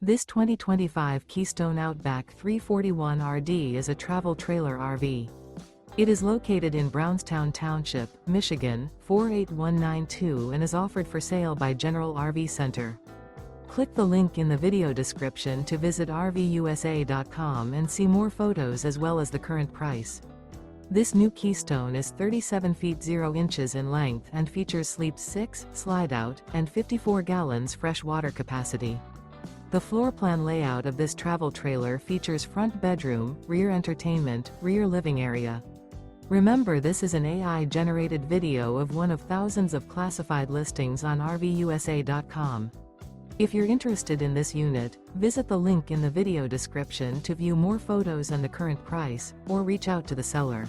This 2025 Keystone Outback 341RD is a travel trailer RV. It is located in Brownstown Township, Michigan, 48192 and is offered for sale by General RV Center. Click the link in the video description to visit RVUSA.com and see more photos as well as the current price. This new Keystone is 37 feet 0 inches in length and features sleeps 6, Slideout, and 54 gallons fresh water capacity. The floor plan layout of this travel trailer features front bedroom, rear entertainment, rear living area. Remember, this is an AI-generated video of one of thousands of classified listings on RVUSA.com. If you're interested in this unit, visit the link in the video description to view more photos and the current price, or reach out to the seller.